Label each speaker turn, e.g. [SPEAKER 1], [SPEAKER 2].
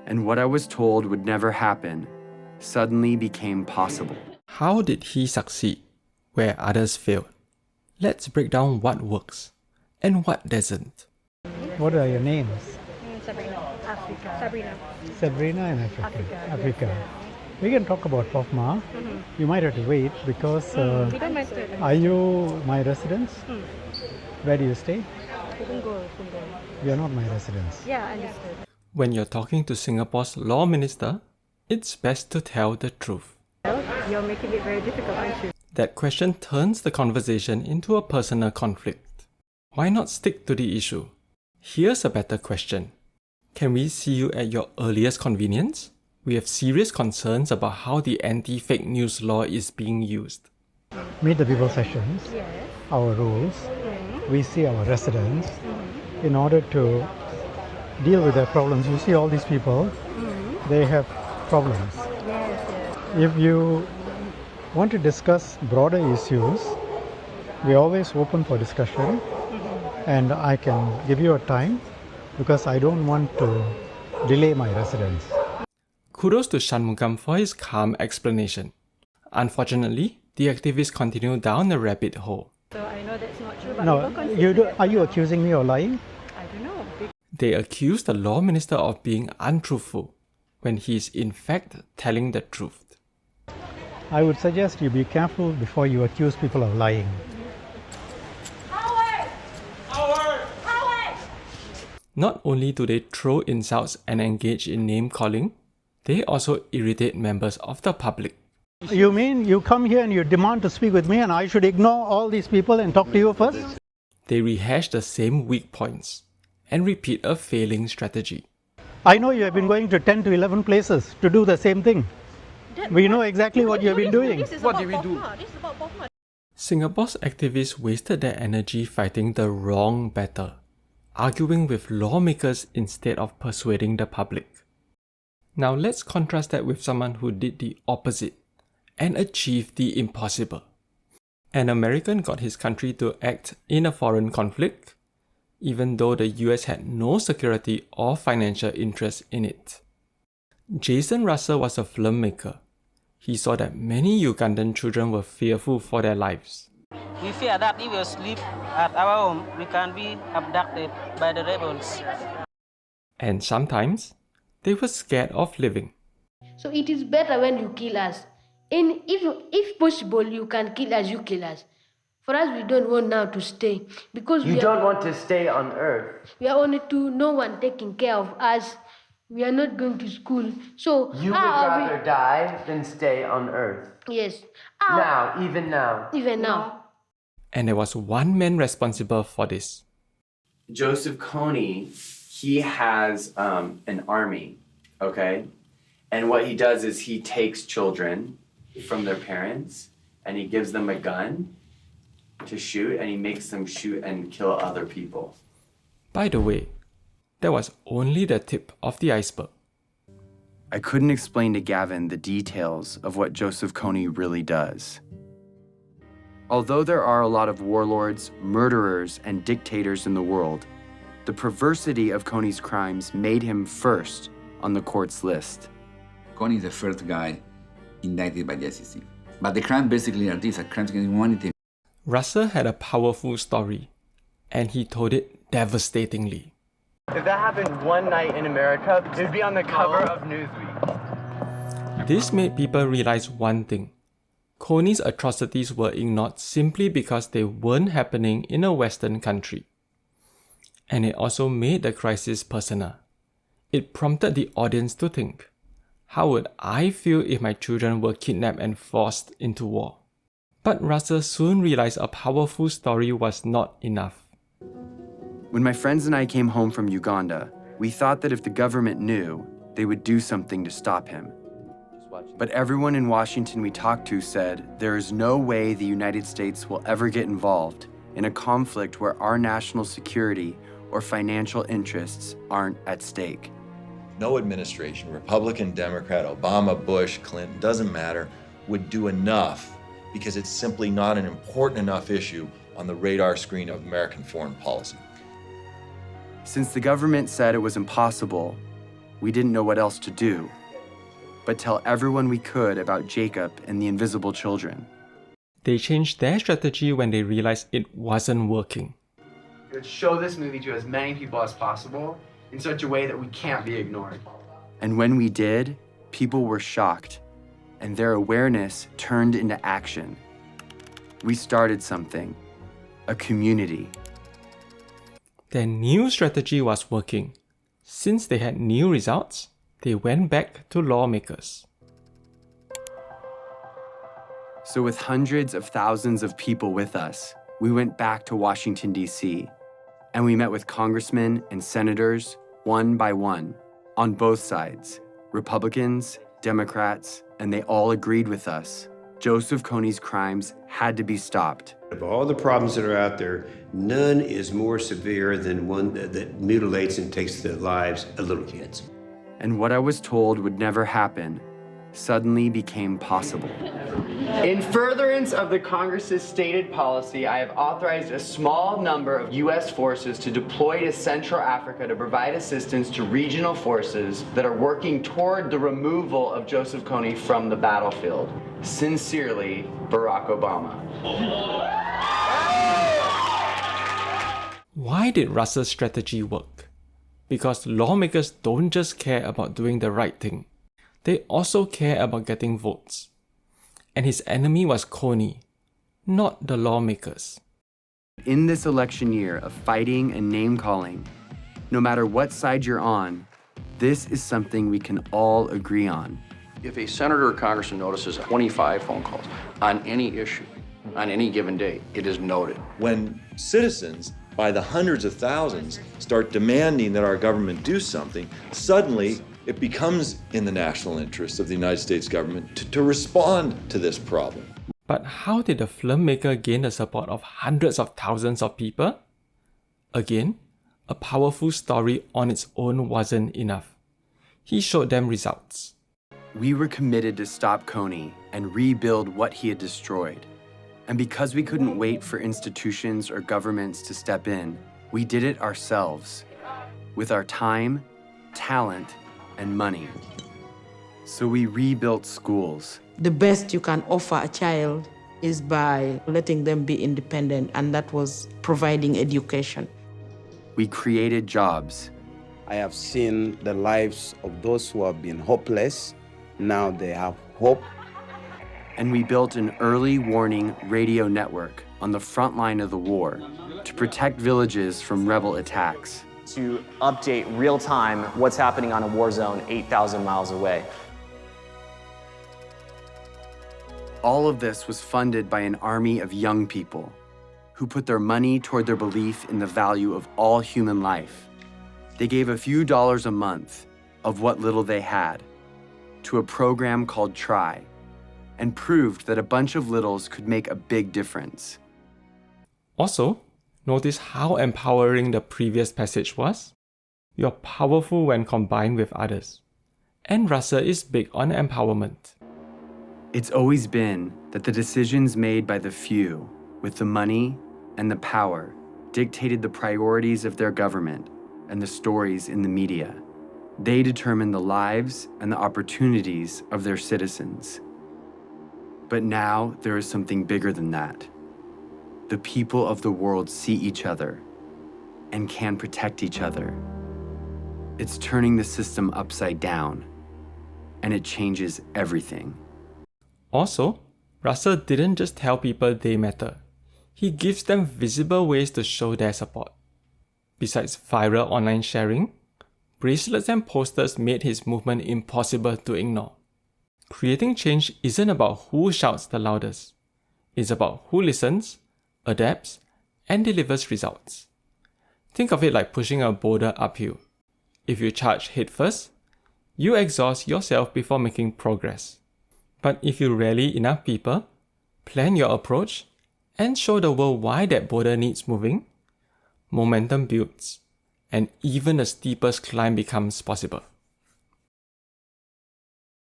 [SPEAKER 1] and what I was told would never happen suddenly became possible.
[SPEAKER 2] How did he succeed where others failed? Let's break down what works and what doesn't.
[SPEAKER 3] What are your names?
[SPEAKER 4] Sabrina. Sabrina.
[SPEAKER 3] Sabrina and Africa. We can talk about POFMA. You might have to wait because
[SPEAKER 4] We don't mind students.
[SPEAKER 3] are you my residents? Where do you stay?
[SPEAKER 4] Punggol.
[SPEAKER 3] You are not my residents.
[SPEAKER 4] Yeah, understood.
[SPEAKER 2] When you're talking to Singapore's law minister, it's best to tell the truth.
[SPEAKER 4] Well, you're making it very difficult, aren't you?
[SPEAKER 2] That question turns the conversation into a personal conflict. Why not stick to the issue? Here's a better question. Can we see you at your earliest convenience? We have serious concerns about how the anti-fake news law is being used.
[SPEAKER 3] Meet the people sessions,
[SPEAKER 4] Yes.
[SPEAKER 3] our rules. We see our residents in order to deal with their problems. You see all these people, they have problems.
[SPEAKER 4] Yes.
[SPEAKER 3] If you want to discuss broader issues, we're always open for discussion, and I can give you a time because I don't want to delay my residents.
[SPEAKER 2] Kudos to Shanmugam for his calm explanation. Unfortunately, the activists continue down the rabbit hole.
[SPEAKER 4] So I know that's not true, but
[SPEAKER 3] No,
[SPEAKER 4] people consider
[SPEAKER 3] are you accusing me of lying?
[SPEAKER 4] I don't know.
[SPEAKER 2] They accuse the law minister of being untruthful when he is in fact telling the truth.
[SPEAKER 3] I would suggest you be careful before you accuse people of lying.
[SPEAKER 2] Not only do they throw insults and engage in name-calling, they also irritate members of the public.
[SPEAKER 3] You mean you come here and you demand to speak with me and I should ignore all these people and talk to you first?
[SPEAKER 2] They rehash the same weak points and repeat a failing strategy.
[SPEAKER 3] I know you have been going to 10 to 11 places to do the same thing. We know exactly what you have been doing.
[SPEAKER 4] What did we do? This is about POFMA.
[SPEAKER 2] Singapore's activists wasted their energy fighting the wrong battle, arguing with lawmakers instead of persuading the public. Now let's contrast that with someone who did the opposite and achieved the impossible. An American got his country to act in a foreign conflict, even though the US had no security or financial interest in it. Jason Russell was a filmmaker. He saw that many Ugandan children were fearful for their lives.
[SPEAKER 5] We fear that if we sleep at our home, we can be abducted by the rebels.
[SPEAKER 2] And sometimes, they were scared of living.
[SPEAKER 6] So it is better when you kill us. And if possible, you can kill us, you kill us. For us, we don't want now to stay because
[SPEAKER 7] You don't want to stay on Earth.
[SPEAKER 6] we are only two, no one taking care of us. We are not going to school. So
[SPEAKER 7] You would rather die than stay on Earth.
[SPEAKER 6] Yes.
[SPEAKER 7] Now, even now.
[SPEAKER 6] Even now.
[SPEAKER 2] And there was one man responsible for this.
[SPEAKER 1] Joseph Kony, he has an army, okay? And what he does is he takes children from their parents and he gives them a gun to shoot and he makes them shoot and kill other people.
[SPEAKER 2] By the way, that was only the tip of the iceberg.
[SPEAKER 1] I couldn't explain to Gavin the details of what Joseph Kony really does. Although there are a lot of warlords, murderers, and dictators in the world, the perversity of Kony's crimes made him first on the court's list.
[SPEAKER 8] Kony is the first guy indicted by the SEC. But the crime basically are these are crimes against humanity.
[SPEAKER 2] Russell had a powerful story, and he told it devastatingly.
[SPEAKER 7] If that happened one night in America, it would be on the cover of Newsweek.
[SPEAKER 2] This made people realize one thing. Kony's atrocities were ignored simply because they weren't happening in a Western country. And it also made the crisis personal. It prompted the audience to think, how would I feel if my children were kidnapped and forced into war? But Russell soon realized a powerful story was not enough.
[SPEAKER 1] When my friends and I came home from Uganda, we thought that if the government knew, they would do something to stop him. But everyone in Washington we talked to said there is no way the United States will ever get involved in a conflict where our national security or financial interests aren't at stake.
[SPEAKER 9] No administration, Republican, Democrat, Obama, Bush, Clinton, doesn't matter, would do enough because it's simply not an important enough issue on the radar screen of American foreign policy.
[SPEAKER 1] Since the government said it was impossible, we didn't know what else to do but tell everyone we could about Jacob and the invisible children.
[SPEAKER 2] They changed their strategy when they realized it wasn't working.
[SPEAKER 1] Let's show this movie to as many people as possible in such a way that we can't be ignored. And when we did, people were shocked, and their awareness turned into action. We started something, a community.
[SPEAKER 2] Their new strategy was working. Since they had new results, they went back to lawmakers.
[SPEAKER 1] So with hundreds of thousands of people with us, we went back to Washington, D.C., and we met with congressmen and senators one by one, on both sides, Republicans, Democrats, and they all agreed with us. Joseph Kony's crimes had to be stopped.
[SPEAKER 10] Of all the problems that are out there, none is more severe than one that mutilates and takes the lives of little kids.
[SPEAKER 1] And what I was told would never happen suddenly became possible. In furtherance of the Congress's stated policy, I have authorized a small number of U.S. forces to deploy to Central Africa to provide assistance to regional forces that are working toward the removal of Joseph Kony from the battlefield. Sincerely, Barack Obama.
[SPEAKER 2] Why did Russell's strategy work? Because lawmakers don't just care about doing the right thing. They also care about getting votes. And his enemy was Kony, not the lawmakers.
[SPEAKER 1] In this election year of fighting and name-calling, no matter what side you're on, this is something we can all agree on.
[SPEAKER 11] If a senator or congressman notices 25 phone calls on any issue, on any given day, it is noted.
[SPEAKER 9] When citizens, by the hundreds of thousands, start demanding that our government do something, suddenly it becomes in the national interest of the United States government to respond to this problem.
[SPEAKER 2] But how did the filmmaker gain the support of hundreds of thousands of people? Again, a powerful story on its own wasn't enough. He showed them results.
[SPEAKER 1] We were committed to stop Kony and rebuild what he had destroyed. And because we couldn't wait for institutions or governments to step in, we did it ourselves, with our time, talent, and money. So we rebuilt schools.
[SPEAKER 12] The best you can offer a child is by letting them be independent, and that was providing education.
[SPEAKER 1] We created jobs.
[SPEAKER 13] I have seen the lives of those who have been hopeless. Now they have hope.
[SPEAKER 1] And we built an early warning radio network on the front line of the war to protect villages from rebel attacks.
[SPEAKER 14] To update real-time what's happening on a war zone 8,000 miles away.
[SPEAKER 1] All of this was funded by an army of young people who put their money toward their belief in the value of all human life. They gave a few dollars a month of what little they had to a program called Try, and proved that a bunch of littles could make a big difference.
[SPEAKER 2] Also, notice how empowering the previous passage was. You're powerful when combined with others. And Russell is big on empowerment.
[SPEAKER 1] It's always been that the decisions made by the few, with the money and the power, dictated the priorities of their government and the stories in the media. They determine the lives and the opportunities of their citizens. But now there is something bigger than that. The people of the world see each other and can protect each other. It's turning the system upside down, and it changes everything.
[SPEAKER 2] Also, Russell didn't just tell people they matter. He gives them visible ways to show their support. Besides viral online sharing, bracelets and posters made his movement impossible to ignore. Creating change isn't about who shouts the loudest. It's about who listens, adapts, and delivers results. Think of it like pushing a boulder uphill. If you charge headfirst, you exhaust yourself before making progress. But if you rally enough people, plan your approach, and show the world why that boulder needs moving, momentum builds, and even the steepest climb becomes possible.